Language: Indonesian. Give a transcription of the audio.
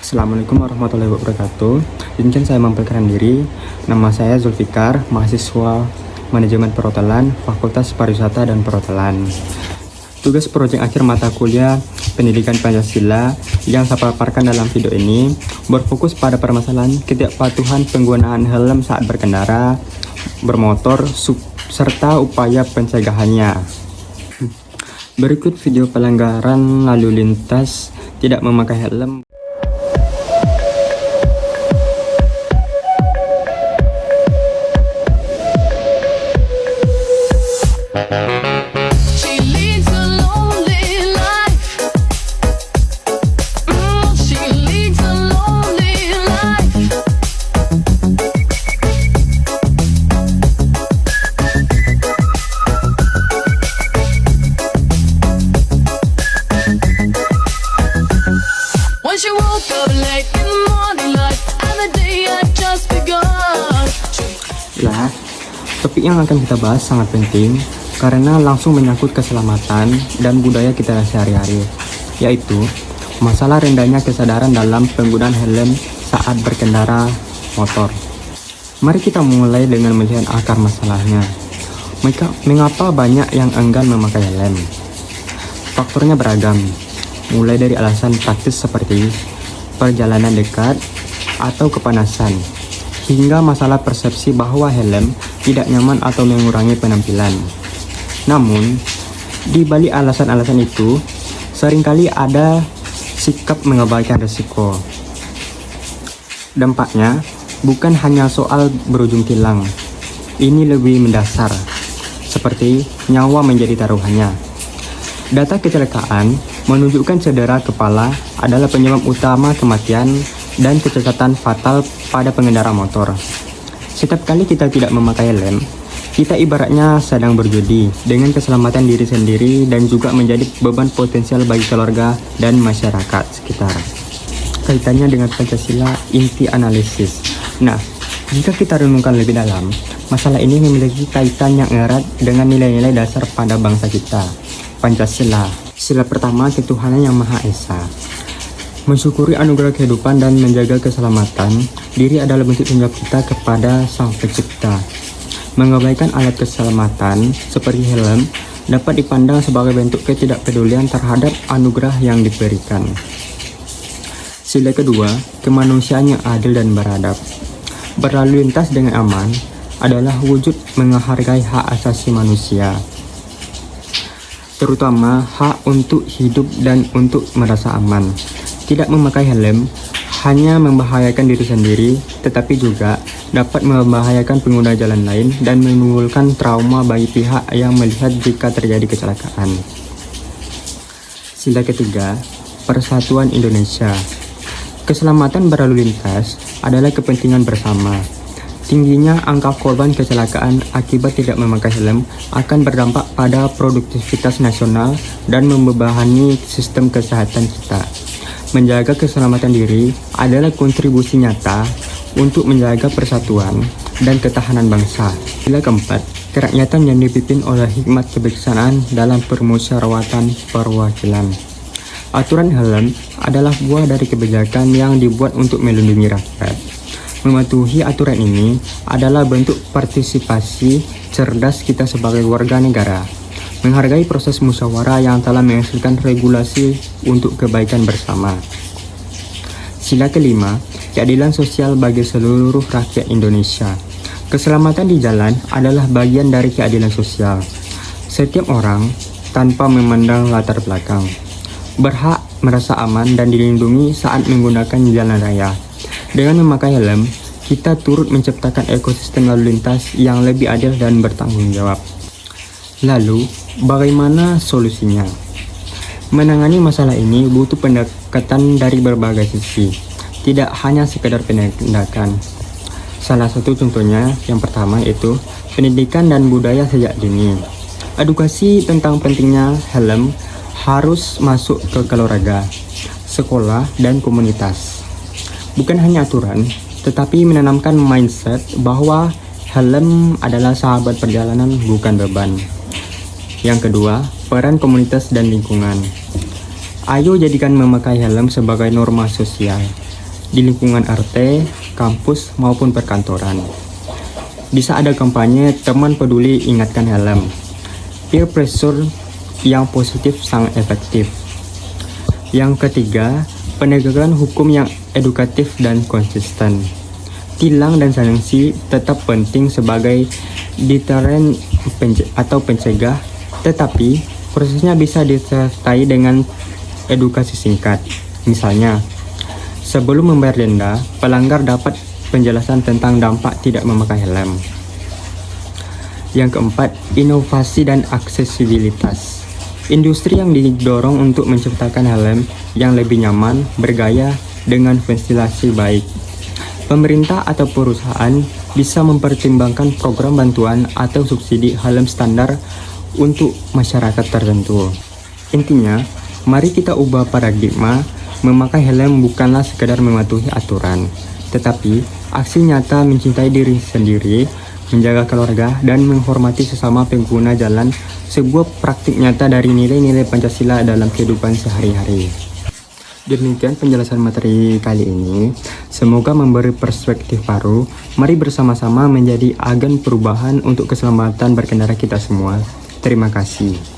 Assalamualaikum warahmatullahi wabarakatuh. Izinkan saya memperkenalkan diri. Nama saya Zulfikar, mahasiswa Manajemen Perhotelan, Fakultas Pariwisata dan Perhotelan. Tugas proyek akhir mata kuliah Pendidikan Pancasila yang saya paparkan dalam video ini berfokus pada permasalahan ketidakpatuhan penggunaan helm saat berkendara, bermotor, serta upaya pencegahannya. Berikut video pelanggaran lalu lintas tidak memakai helm. She leads a lonely life. She leads a lonely life. When she woke up late in the morning light, and the day had just begun. Ya, topik yang akan kita bahas sangat penting karena langsung menyangkut keselamatan dan budaya kita sehari-hari, yaitu masalah rendahnya kesadaran dalam penggunaan helm saat berkendara motor. Mari kita mulai dengan melihat akar masalahnya. Mengapa banyak yang enggan memakai helm? Faktornya beragam, mulai dari alasan praktis seperti perjalanan dekat atau kepanasan, hingga masalah persepsi bahwa helm tidak nyaman atau mengurangi penampilan. Namun, di balik alasan-alasan itu, seringkali ada sikap mengabaikan risiko. Dampaknya bukan hanya soal berujung tilang, ini lebih mendasar, seperti nyawa menjadi taruhannya. Data kecelakaan menunjukkan cedera kepala adalah penyebab utama kematian dan kecacatan fatal pada pengendara motor. Setiap kali kita tidak memakai helm, kita ibaratnya sedang berjudi dengan keselamatan diri sendiri dan juga menjadi beban potensial bagi keluarga dan masyarakat sekitar. Kaitannya dengan Pancasila, inti analisis. Nah, jika kita renungkan lebih dalam, masalah ini memiliki kaitan yang erat dengan nilai-nilai dasar pada bangsa kita. Pancasila, sila pertama ketuhanan yang Maha Esa. Mensyukuri anugerah kehidupan dan menjaga keselamatan diri adalah bentuk tanggung jawab kita kepada Sang Pencipta. Mengabaikan alat keselamatan seperti helm dapat dipandang sebagai bentuk ketidakpedulian terhadap anugerah yang diberikan. Sila kedua, kemanusiaan yang adil dan beradab. Berlalu lintas dengan aman adalah wujud menghargai hak asasi manusia, terutama hak untuk hidup dan untuk merasa aman. Tidak memakai helm hanya membahayakan diri sendiri, tetapi juga dapat membahayakan pengguna jalan lain dan menimbulkan trauma bagi pihak yang melihat jika terjadi kecelakaan. Sila ketiga, Persatuan Indonesia. Keselamatan berlalu lintas adalah kepentingan bersama. Tingginya angka korban kecelakaan akibat tidak memakai helm akan berdampak pada produktivitas nasional dan membebani sistem kesehatan kita. Menjaga keselamatan diri adalah kontribusi nyata untuk menjaga persatuan dan ketahanan bangsa. Sila keempat, kerakyatan yang dipimpin oleh hikmat kebijaksanaan dalam permusyawaratan perwakilan. Aturan helm adalah buah dari kebijakan yang dibuat untuk melindungi rakyat. Mematuhi aturan ini adalah bentuk partisipasi cerdas kita sebagai warga negara. Menghargai proses musyawarah yang telah menghasilkan regulasi untuk kebaikan bersama. Sila kelima, keadilan sosial bagi seluruh rakyat Indonesia. Keselamatan di jalan adalah bagian dari keadilan sosial. Setiap orang, tanpa memandang latar belakang, berhak merasa aman dan dilindungi saat menggunakan jalan raya. Dengan memakai helm, kita turut menciptakan ekosistem lalu lintas yang lebih adil dan bertanggung jawab. Lalu, bagaimana solusinya? Menangani masalah ini butuh pendekatan dari berbagai sisi, tidak hanya sekedar penindakan. Salah satu contohnya, yang pertama yaitu pendidikan dan budaya sejak dini. Edukasi tentang pentingnya helm harus masuk ke keluarga, sekolah, dan komunitas. Bukan hanya aturan, tetapi menanamkan mindset bahwa helm adalah sahabat perjalanan, bukan beban. Yang kedua, peran komunitas dan lingkungan. Ayo jadikan memakai helm sebagai norma sosial di lingkungan RT, kampus, maupun perkantoran. Bisa ada kampanye teman peduli ingatkan helm. Peer pressure yang positif sangat efektif. Yang ketiga, penegakan hukum yang edukatif dan konsisten. Tilang dan sanksi tetap penting sebagai deteren atau pencegah, tetapi prosesnya bisa disertai dengan edukasi singkat. Misalnya, sebelum membayar denda, pelanggar dapat penjelasan tentang dampak tidak memakai helm. Yang keempat, inovasi dan aksesibilitas. Industri yang didorong untuk menciptakan helm yang lebih nyaman, bergaya, dengan ventilasi baik. Pemerintah atau perusahaan bisa mempertimbangkan program bantuan atau subsidi helm standar untuk masyarakat tertentu. Intinya, mari kita ubah paradigma, memakai helm bukanlah sekedar mematuhi aturan, tetapi aksi nyata mencintai diri sendiri, menjaga keluarga, dan menghormati sesama pengguna jalan, sebuah praktik nyata dari nilai-nilai Pancasila dalam kehidupan sehari-hari. Demikian penjelasan materi kali ini. Semoga memberi perspektif baru. Mari bersama-sama menjadi agen perubahan untuk keselamatan berkendara kita semua. Terima kasih.